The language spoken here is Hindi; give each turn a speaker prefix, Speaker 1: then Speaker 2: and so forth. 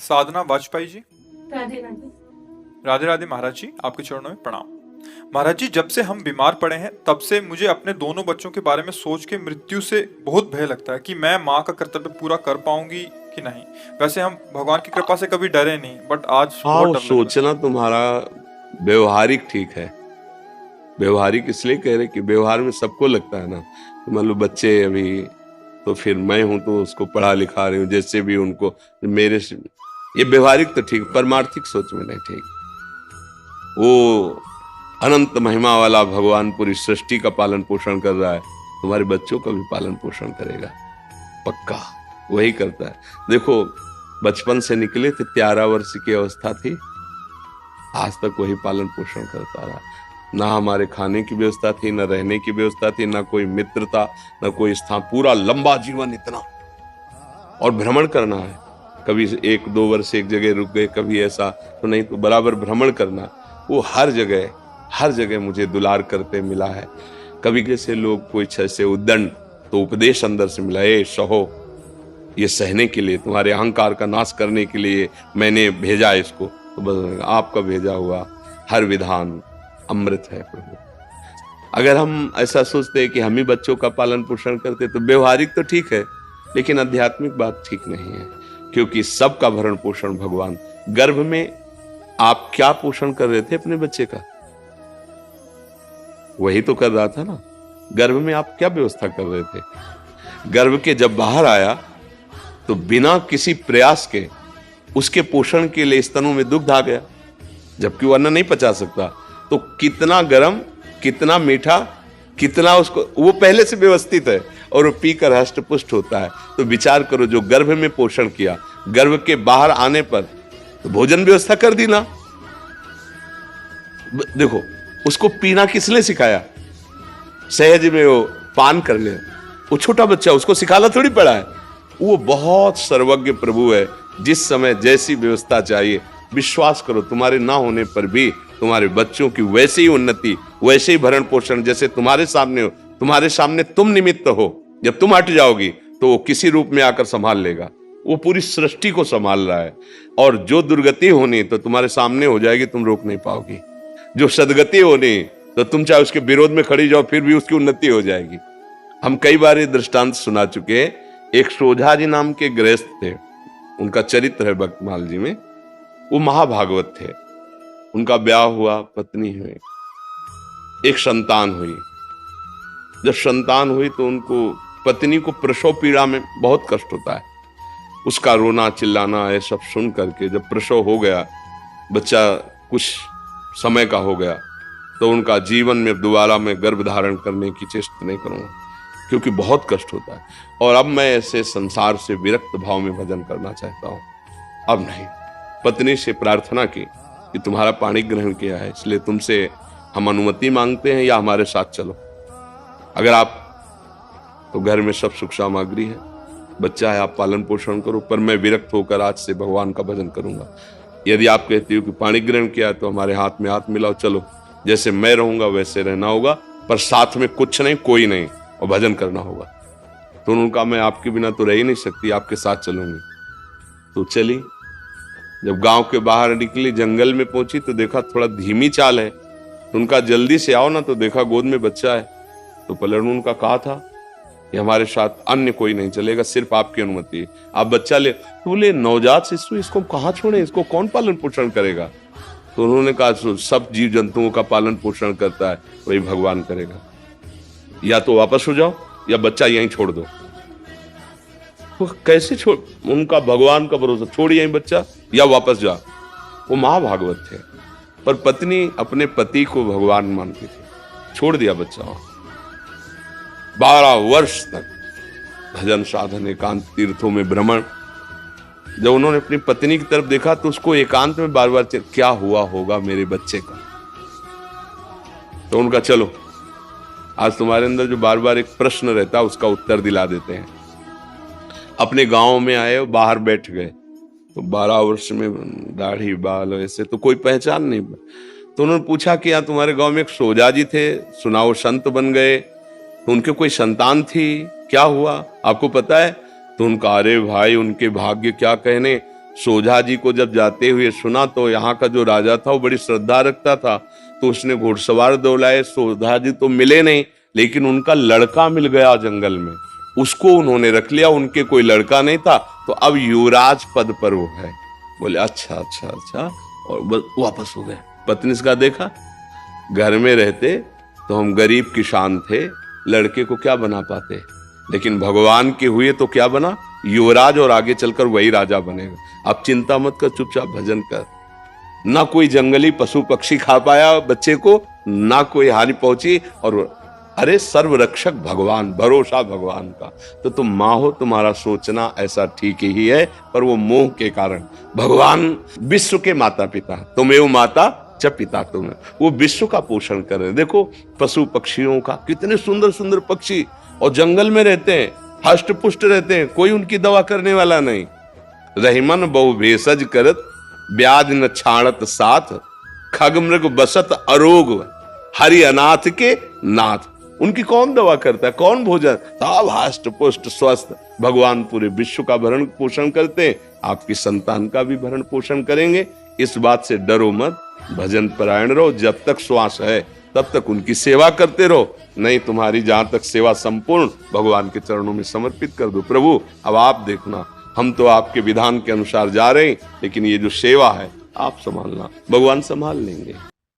Speaker 1: साधना वाजपेयी जी।
Speaker 2: राधे राधे।
Speaker 1: राधे राधे महाराज जी, आपके चरणों में प्रणाम। महाराज जी, जब से हम बीमार पड़े हैं तब से मुझे अपने दोनों बच्चों के बारे में सोच के मृत्यु से बहुत भय लगता है कि मैं माँ का कर्तव्य पूरा कर पाऊंगी कि नहीं। वैसे हम भगवान की कृपा से कभी डरे नहीं, बट आज
Speaker 3: हाँ,
Speaker 1: बहुत
Speaker 3: वो
Speaker 1: डर लग रहा
Speaker 3: सोचना तुम्हारा व्यवहारिक ठीक है। व्यवहारिक इसलिए कह रहे कि व्यवहार में सबको लगता है ना कि मान लो बच्चे अभी, तो फिर मैं हूं तो उसको पढ़ा लिखा रही हूँ जैसे भी उनको मेरे से, ये व्यवहारिक तो ठीक, परमार्थिक सोच में नहीं ठीक। वो अनंत महिमा वाला भगवान पूरी सृष्टि का पालन पोषण कर रहा है, तुम्हारे बच्चों का भी पालन पोषण करेगा, पक्का वही करता है। देखो, बचपन से निकले थे, 13 वर्ष की अवस्था थी, आज तक वही पालन पोषण करता रहा। ना हमारे खाने की व्यवस्था थी, ना रहने की व्यवस्था थी, ना कोई मित्रता, ना कोई स्थान, पूरा लंबा जीवन इतना। और भ्रमण करना है, कभी 1-2 वर्ष एक जगह रुक गए, कभी ऐसा तो नहीं, तो बराबर भ्रमण करना। वो हर जगह मुझे दुलार करते मिला है। कभी जैसे लोग कोई ऐसे उद्दंड, तो उपदेश अंदर से मिला, ए सहो, ये सहने के लिए, तुम्हारे अहंकार का नाश करने के लिए मैंने भेजा इसको। तो बस आपका भेजा हुआ हर विधान अमृत है प्रभु। अगर हम ऐसा सोचते हैं कि हम ही बच्चों का पालन पोषण करते, तो व्यवहारिक तो ठीक है, लेकिन आध्यात्मिक बात ठीक नहीं है, क्योंकि सबका भरण पोषण भगवान। गर्भ में आप क्या पोषण कर रहे थे अपने बच्चे का? वही तो कर रहा था ना। गर्भ में आप क्या व्यवस्था कर रहे थे? गर्भ के जब बाहर आया तो बिना किसी प्रयास के उसके पोषण के लिए स्तनों में दुग्ध आ गया, जबकि वो अन्न नहीं पचा सकता। तो कितना गर्म, कितना मीठा, कितना उसको, वो पहले से व्यवस्थित है और वो पीकर हष्ट पुष्ट होता है। तो विचार करो, जो गर्भ में पोषण किया, गर्भ के बाहर आने पर तो भोजन व्यवस्था कर दी ना। देखो, उसको पीना किसने सिखाया? सहज में वो पान कर ले, वो छोटा बच्चा, उसको सिखाना थोड़ी पड़ा है। वो बहुत सर्वज्ञ प्रभु है, जिस समय जैसी व्यवस्था चाहिए। विश्वास करो, तुम्हारे ना होने पर भी तुम्हारे बच्चों की वैसे ही उन्नति, वैसे ही भरण पोषण जैसे तुम्हारे सामने हो। तुम्हारे सामने तुम निमित्त हो, जब तुम हट जाओगी तो वो किसी रूप में आकर संभाल लेगा। वो पूरी सृष्टि को संभाल रहा है। और जो दुर्गति होनी तो तुम्हारे सामने हो जाएगी, तुम रोक नहीं पाओगी। जो सदगति होनी तो तुम चाहे उसके विरोध में खड़ी जाओ, फिर भी उसकी उन्नति हो जाएगी। हम कई बार ये दृष्टांत सुना चुके। एक सोझा जी नाम के गृहस्थ थे, उनका चरित्र है भक्तमाल जी में। वो महाभागवत थे। उनका ब्याह हुआ, पत्नी हुई, एक संतान हुई। जब संतान हुई तो उनको, पत्नी को प्रसव पीड़ा में बहुत कष्ट होता है। उसका रोना चिल्लाना ये सब सुन करके जब प्रसव हो गया, बच्चा कुछ समय का हो गया, तो उनका जीवन में दोबारा मैं गर्भ धारण करने की चेष्टा नहीं करूंगा, क्योंकि बहुत कष्ट होता है। और अब मैं ऐसे संसार से विरक्त भाव में भजन करना चाहता हूं, अब नहीं। पत्नी से प्रार्थना की कि तुम्हारा पाणी ग्रहण किया है, इसलिए तुमसे हम अनुमति मांगते हैं, या हमारे साथ चलो। अगर आप, तो घर में सब सुख सामग्री है, बच्चा है, आप पालन पोषण करो, पर मैं विरक्त होकर आज से भगवान का भजन करूंगा। यदि आप कहती हो कि पाणी ग्रहण किया तो हमारे हाथ में हाथ मिलाओ, चलो, जैसे मैं रहूंगा वैसे रहना होगा, पर साथ में कुछ नहीं, कोई नहीं, और भजन करना होगा। तो उन्होंने कहा, मैं आपके बिना तो रह ही नहीं सकती, आपके साथ चलूंगी। तो चली। जब गांव के बाहर निकली, जंगल में पहुंची तो देखा थोड़ा धीमी चाल है। तो उनका, जल्दी से आओ ना, तो देखा गोद में बच्चा है। तो पलट उनका कहा था कि हमारे साथ अन्य कोई नहीं चलेगा, सिर्फ आपकी अनुमति है, आप बच्चा ले। तो बोले, नवजात शिशु, इसको कहाँ छोड़े, इसको कौन पालन पोषण करेगा? तो उन्होंने कहा, सब जीव जंतुओं का पालन पोषण करता है, वही भगवान करेगा। या तो वापस हो जाओ, या बच्चा यहीं छोड़ दो। वो कैसे छोड़, उनका भगवान का भरोसा, छोड़ यहीं बच्चा या वापस जा। वो महाभागवत थे, पर पत्नी अपने पति को भगवान मानती थी, छोड़ दिया बच्चा। 12 वर्ष तक भजन साधन, एकांत तीर्थों में भ्रमण। जब उन्होंने अपनी पत्नी की तरफ देखा तो उसको एकांत में बार बार, क्या हुआ होगा मेरे बच्चे का? तो उनका, चलो, आज तुम्हारे अंदर जो बार बार एक प्रश्न रहता है उसका उत्तर दिला देते हैं। अपने गांव में आए, बाहर बैठ गए, तो 12 वर्ष में दाढ़ी बाल ऐसे तो कोई पहचान नहीं। तो उन्होंने पूछा कि यहाँ तुम्हारे गांव में एक सोजा जी थे, सुना वो संत बन गए, तो उनके कोई संतान थी, क्या हुआ आपको पता है? तो उनका, अरे भाई, उनके भाग्य क्या कहने, सोझा जी को जब जाते हुए सुना तो यहाँ का जो राजा था वो बड़ी श्रद्धा रखता था, तो उसने घुड़सवार दौड़ाए। सोझा जी तो मिले नहीं, लेकिन उनका लड़का मिल गया जंगल में, उसको उन्होंने रख लिया। उनके कोई लड़का नहीं था, तो अब युवराज पद पर वो है। बोले अच्छा अच्छा अच्छा, और बस वापस हो गए। पत्नी का देखा, घर में रहते तो हम गरीब किसान थे, लड़के को क्या बना पाते, लेकिन भगवान के हुए तो क्या बना, युवराज, और आगे चलकर वही राजा बनेगा। अब चिंता मत कर, चुपचाप भजन कर। ना कोई जंगली पशु पक्षी खा पाया बच्चे को, ना कोई हानि पहुंची, और अरे सर्वरक्षक भगवान, भरोसा भगवान का। तो तुम माँ हो, तुम्हारा सोचना ऐसा ठीक ही है, पर वो मोह के कारण। भगवान विश्व के माता पिता, तुमेव माता च पिता तुम, वो विश्व का पोषण कर रहे। देखो पशु पक्षियों का, कितने सुंदर सुंदर पक्षी, और जंगल में रहते हैं, हष्ट पुष्ट रहते हैं, कोई उनकी दवा करने वाला नहीं। रहीमन बहु भेषज करत, ब्याज न छाणत साथ, खग मृग बसत अरोग, हरि अनाथ के नाथ। उनकी कौन दवा करता है, कौन भोजन, सब हष्ट पुष्ट स्वस्थ। भगवान पूरे विश्व का भरण पोषण करते हैं, आपकी संतान का भी भरण पोषण करेंगे। इस बात से डरो मत, भजन परायण रहो। जब तक श्वास है तब तक उनकी सेवा करते रहो, नहीं तुम्हारी जहां तक सेवा संपूर्ण भगवान के चरणों में समर्पित कर दो। प्रभु अब आप देखना, हम तो आपके विधान के अनुसार जा रहे हैं, लेकिन ये जो सेवा है आप संभालना, भगवान संभाल लेंगे।